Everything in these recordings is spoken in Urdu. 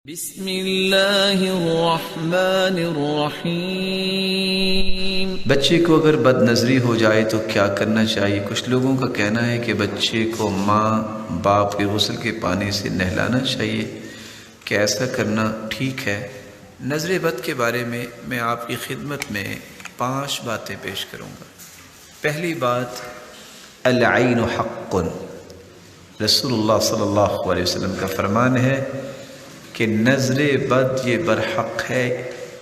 بسم اللہ الرحمن الرحیم۔ بچے کو اگر بد نظری ہو جائے تو کیا کرنا چاہیے؟ کچھ لوگوں کا کہنا ہے کہ بچے کو ماں باپ کے غسل کے پانی سے نہلانا چاہیے، کہ ایسا کرنا ٹھیک ہے؟ نظر بد کے بارے میں آپ کی خدمت میں 5 باتیں پیش کروں گا۔ پہلی بات، العین حق، رسول اللہ صلی اللہ علیہ وسلم کا فرمان ہے کہ نظر بد یہ برحق ہے،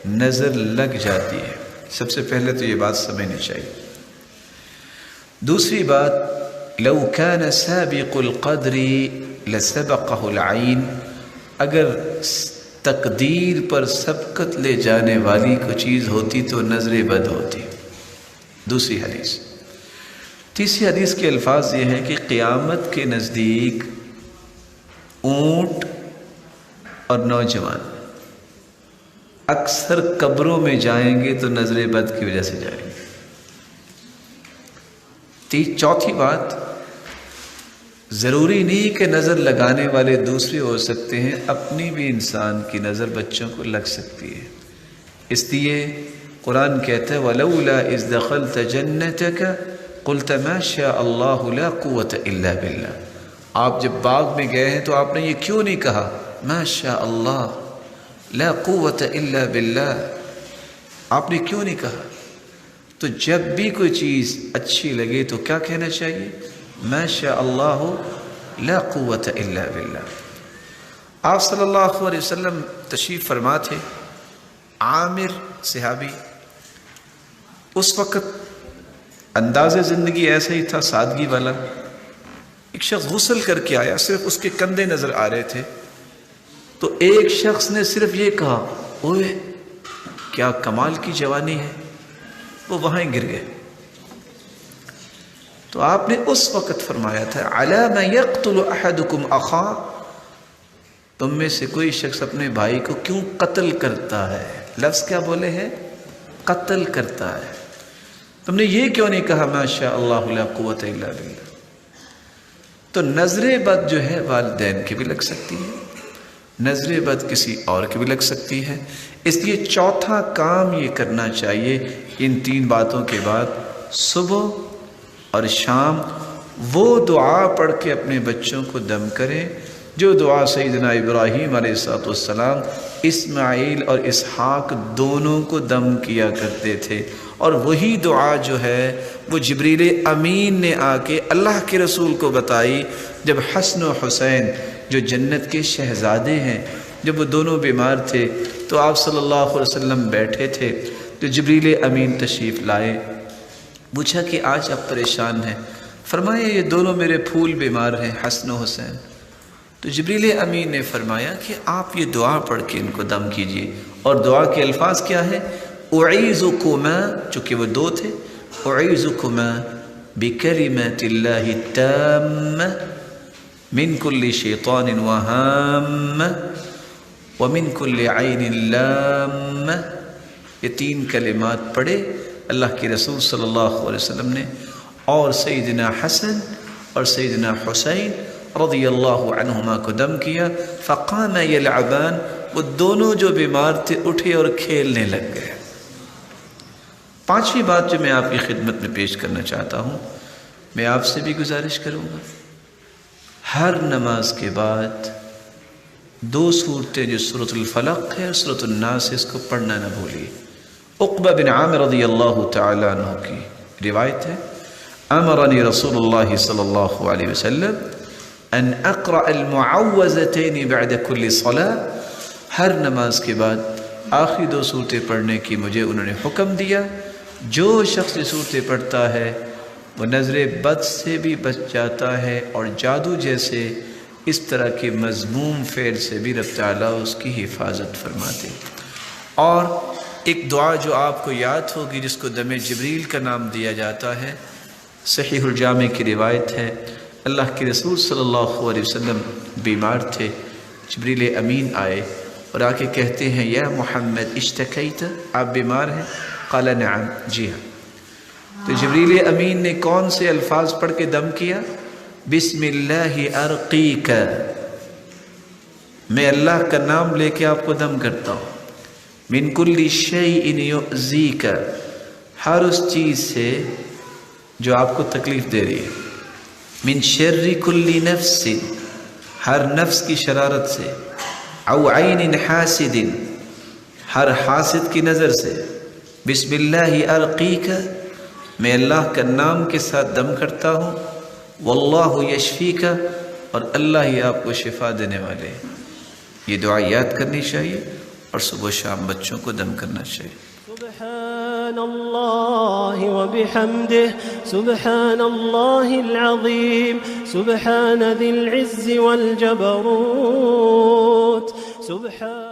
نظر لگ جاتی ہے۔ سب سے پہلے تو یہ بات سمجھنی چاہیے۔ دوسری بات، لو کان سابق القدر لسبقہ العین، اگر تقدیر پر سبقت لے جانے والی کوئی چیز ہوتی تو نظر بد ہوتی۔ دوسری حدیث۔ تیسری حدیث کے الفاظ یہ ہیں کہ قیامت کے نزدیک اونٹ اور نوجوان اکثر قبروں میں جائیں گے تو نظر بد کی وجہ سے جائیں گے۔ چوتھی بات، ضروری نہیں کہ نظر لگانے والے دوسرے ہو سکتے ہیں، اپنی بھی انسان کی نظر بچوں کو لگ سکتی ہے۔ اس لیے قرآن کہتا ہے وَلَوْلَا إِذْ دَخَلْتَ جَنَّتَكَ قُلْتَ مَا شَاءَ اللَّهُ لَا قُوَّةَ إِلَّا بِاللَّهِ۔ آپ جب باغ میں گئے ہیں تو آپ نے یہ کیوں نہیں کہا ما شاء اللہ لا قوت الا باللہ؟ آپ نے کیوں نہیں کہا؟ تو جب بھی کوئی چیز اچھی لگے تو کیا کہنا چاہیے؟ ما شاء اللہ لا قوت الا باللہ۔ آپ صلی اللہ علیہ وسلم تشریف فرما تھے، عامر صحابی، اس وقت انداز زندگی ایسا ہی تھا، سادگی والا۔ ایک شخص غسل کر کے آیا، صرف اس کے کندھے نظر آ رہے تھے، تو ایک شخص نے صرف یہ کہا اوئے کیا کمال کی جوانی ہے، وہ وہاں گر گئے۔ تو آپ نے اس وقت فرمایا تھا علی ما یقتل احدکم اخاہ، تم میں سے کوئی شخص اپنے بھائی کو کیوں قتل کرتا ہے؟ لفظ کیا بولے ہیں؟ قتل کرتا ہے۔ تم نے یہ کیوں نہیں کہا ما شاء اللہ لا قوت الا باللہ؟ تو نظر بد جو ہے والدین کی بھی لگ سکتی ہے، نظر بد کسی اور کی بھی لگ سکتی ہے۔ اس لیے چوتھا کام یہ کرنا چاہیے، ان 3 باتوں کے بعد صبح اور شام وہ دعا پڑھ کے اپنے بچوں کو دم کریں جو دعا سیدنا ابراہیم علیہ السلام اسماعیل اور اسحاق دونوں کو دم کیا کرتے تھے، اور وہی دعا جو ہے وہ جبریل امین نے آ کے اللہ کے رسول کو بتائی جب حسن و حسین جو جنت کے شہزادے ہیں، جب وہ دونوں بیمار تھے تو آپ صلی اللہ علیہ وسلم بیٹھے تھے، تو جبریل امین تشریف لائے، پوچھا کہ آج آپ پریشان ہیں؟ فرمایا یہ دونوں میرے پھول بیمار ہیں، حسن و حسین۔ تو جبریل امین نے فرمایا کہ آپ یہ دعا پڑھ کے ان کو دم کیجئے، اور دعا کے الفاظ کیا ہے؟ اعیذکما، چونکہ وہ 2 تھے، اعیذکما بکلمات اللہ التامہ من کل شیطان وہام ومن کل عین لام۔ یہ 3 کلمات پڑھے اللہ کے رسول صلی اللہ علیہ وسلم نے، اور سیدنا حسن اور سیدنا حسین رضی اللہ عنہما کو دم کیا۔ فقام یلعبان، وہ دونوں جو بیمار تھے اٹھے اور کھیلنے لگ گئے۔ 5ویں بات جو میں آپ کی خدمت میں پیش کرنا چاہتا ہوں، میں آپ سے بھی گزارش کروں گا، ہر نماز کے بعد 2 صورتیں جو سورۃ الفلق ہے اور سورۃ الناس، اس کو پڑھنا نہ بھولیے۔ عقبہ بن عامر رضی اللہ تعالیٰ عنہ کی روایت ہے، امرنی رسول اللہ صلی اللہ علیہ وسلم ان اقرأ المعوذتین بعد کل صلاة، ہر نماز کے بعد آخری 2 صورتیں پڑھنے کی مجھے انہوں نے حکم دیا۔ جو شخص یہ صورتیں پڑھتا ہے وہ نظر بد سے بھی بچ جاتا ہے، اور جادو جیسے اس طرح کے مذموم فعل سے بھی رب تعالیٰ اس کی حفاظت فرماتے۔ اور ایک دعا جو آپ کو یاد ہوگی جس کو دم جبریل کا نام دیا جاتا ہے، صحیح الجامع کی روایت ہے، اللہ کے رسول صلی اللہ علیہ وسلم بیمار تھے، جبریل امین آئے اور آ کے کہتے ہیں یا محمد اشتکیت، آپ بیمار ہیں؟ قال نعم، جی ہاں۔ تو جبریل امین نے کون سے الفاظ پڑھ کے دم کیا؟ بسم اللہ ارقیک، میں اللہ کا نام لے کے آپ کو دم کرتا ہوں. من کل شیء یؤذیک، ہر اس چیز سے جو آپ کو تکلیف دے رہی ہے. من شر کل نفس، ہر نفس کی شرارت سے. او عین حاسد، ہر حاسد کی نظر سے. بسم اللہ ارقیک، میں اللہ کا نام کے ساتھ دم کرتا ہوں. واللہ یشفیک، اور اللہ ہی آپ کو شفا دینے والے. یہ دعا یاد کرنی چاہیے اور صبح و شام بچوں کو دم کرنا چاہیے. سبحان اللہ وبحمدہ، سبحان اللہ العظیم، سبحان ذی العز والجبروت، سبحان